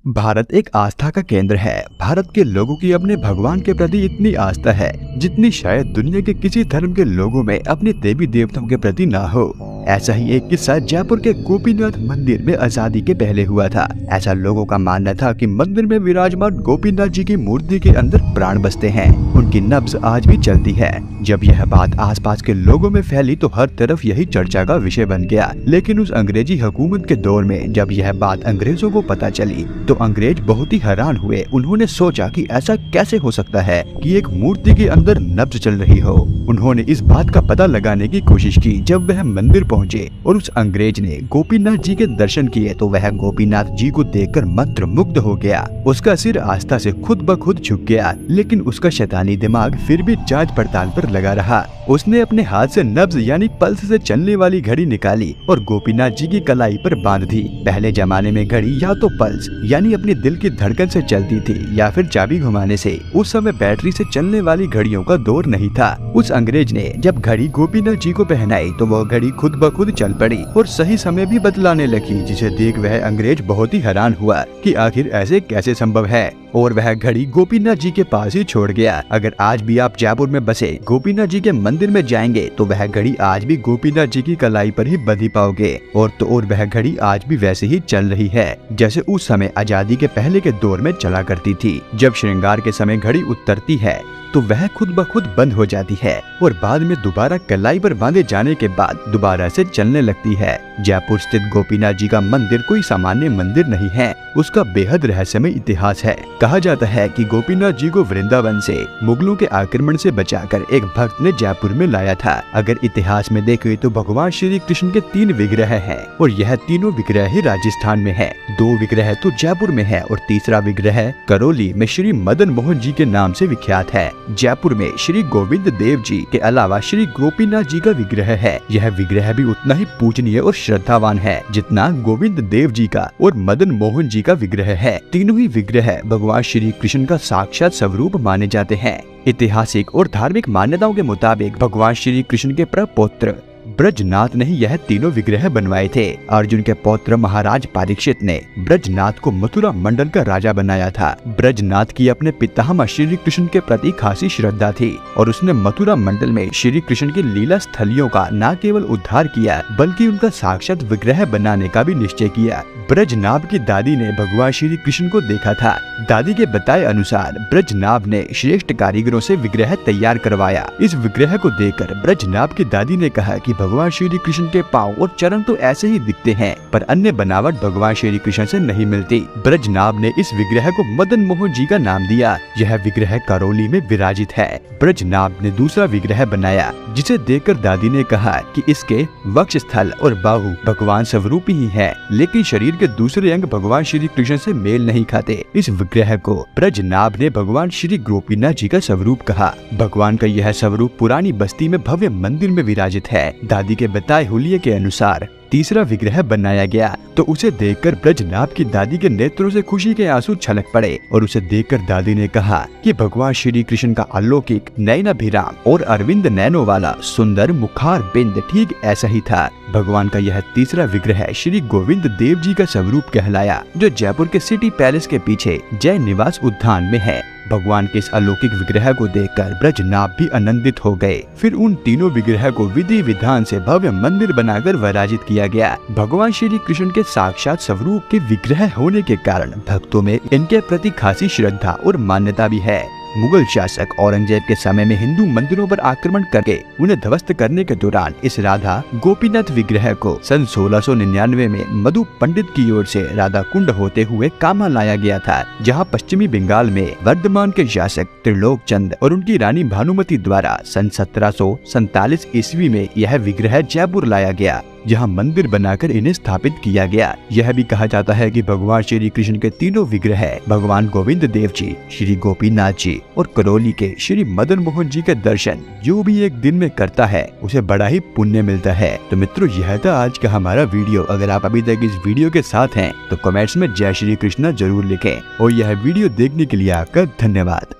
भारत एक आस्था का केंद्र है। भारत के लोगों की अपने भगवान के प्रति इतनी आस्था है जितनी शायद दुनिया के किसी धर्म के लोगों में अपने देवी देवताओं के प्रति ना हो। ऐसा ही एक किस्सा जयपुर के गोपीनाथ मंदिर में आजादी के पहले हुआ था। ऐसा लोगों का मानना था कि मंदिर में विराजमान गोपीनाथ जी की मूर्ति के अंदर प्राण बसते हैं, उनकी नब्ज आज भी चलती है। जब यह बात आसपास के लोगों में फैली तो हर तरफ यही चर्चा का विषय बन गया। लेकिन उस अंग्रेजी हुकूमत के दौर में जब यह बात अंग्रेजों को पता चली तो अंग्रेज बहुत ही हैरान हुए। उन्होंने सोचा कि ऐसा कैसे हो सकता है कि एक मूर्ति के अंदर नब्ज चल रही हो। उन्होंने इस बात का पता लगाने की कोशिश की। जब वह मंदिर पहुंचे और उस अंग्रेज ने गोपीनाथ जी के दर्शन किए तो वह गोपीनाथ जी को देखकर मंत्रमुग्ध हो गया। उसका सिर आस्था से खुद ब खुद झुक गया, लेकिन उसका शैतानी दिमाग फिर भी जांच पड़ताल पर लगा रहा। उसने अपने हाथ से नब्ज यानी पल्स से चलने वाली घड़ी निकाली और गोपीनाथ जी की कलाई पर बांध दी। पहले जमाने में घड़ी या तो पल्स यानी अपने दिल की धड़कन से चलती थी या फिर चाबी घुमाने से। उस समय बैटरी से चलने वाली घड़ियों का दौर नहीं था। उस अंग्रेज ने जब घड़ी गोपीनाथ जी को पहनाई तो वह घड़ी खुद ब खुद चल पड़ी और सही समय भी बतलाने लगी, जिसे देख वह अंग्रेज बहुत ही हैरान हुआ कि आखिर ऐसे कैसे संभव है, और वह घड़ी गोपीनाथ जी के पास ही छोड़ गया। अगर आज भी आप जयपुर में बसे गोपीनाथ जी के मंदिर में जाएंगे तो वह घड़ी आज भी गोपीनाथ जी की कलाई पर ही बंधी पाओगे, और वह घड़ी आज भी वैसे ही चल रही है जैसे उस समय आजादी के पहले के दौर में चला करती थी। जब श्रृंगार के समय घड़ी उतरती है तो वह खुद ब खुद बंद हो जाती है और बाद में दोबारा कलाई पर बांधे जाने के बाद दोबारा से चलने लगती है। जयपुर स्थित गोपीनाथ जी का मंदिर कोई सामान्य मंदिर नहीं है, उसका बेहद रहस्यमय इतिहास है। कहा जाता है कि गोपीनाथ जी को वृंदावन से मुगलों के आक्रमण से बचाकर एक भक्त ने जयपुर में लाया था। अगर इतिहास में देखें तो भगवान श्री कृष्ण के 3 विग्रह हैं और यह तीनों विग्रह ही राजस्थान में है। 2 विग्रह तो जयपुर में है और तीसरा विग्रह करौली में श्री मदन मोहन जी के नाम से विख्यात है। जयपुर में श्री गोविंद देव जी के अलावा श्री गोपीनाथ जी का विग्रह है। यह विग्रह भी उतना ही पूजनीय और श्रद्धावान है जितना गोविंद देव जी का और मदन मोहन जी का विग्रह है। तीनों ही विग्रह भगवान श्री कृष्ण का साक्षात स्वरूप माने जाते हैं। ऐतिहासिक और धार्मिक मान्यताओं के मुताबिक भगवान श्री कृष्ण के प्रपौत्र ब्रजनाथ ने ही यह तीनों विग्रह बनवाए थे। अर्जुन के पौत्र महाराज परीक्षित ने ब्रजनाथ को मथुरा मंडल का राजा बनाया था। ब्रजनाथ की अपने पितामह श्री कृष्ण के प्रति खासी श्रद्धा थी और उसने मथुरा मंडल में श्री कृष्ण की लीला स्थलियों का न केवल उद्धार किया बल्कि उनका साक्षात विग्रह बनाने का भी निश्चय किया। ब्रजनाभ की दादी ने भगवान श्री कृष्ण को देखा था। दादी के बताए अनुसार ब्रजनाभ ने श्रेष्ठ कारीगरों से विग्रह तैयार करवाया। इस विग्रह को देखकर ब्रजनाभ की दादी ने कहा कि भगवान श्री कृष्ण के पांव और चरण तो ऐसे ही दिखते हैं पर अन्य बनावट भगवान श्री कृष्ण से नहीं मिलती। ब्रजनाभ ने इस विग्रह को मदन मोहन जी का नाम दिया। यह विग्रह करौली में विराजित है। ब्रजनाभ ने दूसरा विग्रह बनाया जिसे देखकर दादी ने कहा कि इसके वक्ष स्थल और बाहु भगवान स्वरूप ही है, लेकिन शरीर के दूसरे अंग भगवान श्री कृष्ण से मेल नहीं खाते। इस विग्रह को ब्रजनाभ ने भगवान श्री गोपीनाथ जी का स्वरूप कहा। भगवान का यह स्वरूप पुरानी बस्ती में भव्य मंदिर में विराजित है। दादी के बताए हुलिये के अनुसार तीसरा विग्रह बनाया गया तो उसे देखकर ब्रजनाभ की दादी के नेत्रों से खुशी के आंसू छलक पड़े और उसे देखकर दादी ने कहा कि भगवान श्री कृष्ण का अलौकिक नयनाभिराम और अरविंद नैनों वाला सुंदर मुखार बिंद ठीक ऐसा ही था। भगवान का यह तीसरा विग्रह श्री गोविंद देव जी का स्वरूप कहलाया, जो जयपुर के सिटी पैलेस के पीछे जय निवास उद्यान में है। भगवान के इस अलौकिक विग्रह को देखकर ब्रजनाभ भी आनंदित हो गए। फिर उन तीनों विग्रह को विधि विधान से भव्य मंदिर बनाकर विराजित किया गया। भगवान श्री कृष्ण के साक्षात स्वरूप के विग्रह होने के कारण भक्तों में इनके प्रति खासी श्रद्धा और मान्यता भी है। मुगल शासक औरंगजेब के समय में हिंदू मंदिरों पर आक्रमण करके उन्हें ध्वस्त करने के दौरान इस राधा गोपीनाथ विग्रह को सन 1699 में मधु पंडित की ओर से राधा कुंड होते हुए कामा लाया गया था, जहां पश्चिमी बंगाल में वर्धमान के शासक त्रिलोक चंद और उनकी रानी भानुमति द्वारा सन 1747 ईस्वी में यह विग्रह जयपुर लाया गया, जहां मंदिर बनाकर इन्हें स्थापित किया गया। यह भी कहा जाता है कि भगवान श्री कृष्ण के तीनों विग्रह भगवान गोविंद देव जी, श्री गोपीनाथ जी और करौली के श्री मदन मोहन जी के दर्शन जो भी एक दिन में करता है उसे बड़ा ही पुण्य मिलता है। तो मित्रों, यह था आज का हमारा वीडियो। अगर आप अभी तक इस वीडियो के साथ हैं तो कमेंट्स में जय श्री कृष्ण जरूर लिखें और यह वीडियो देखने के लिए आपका धन्यवाद।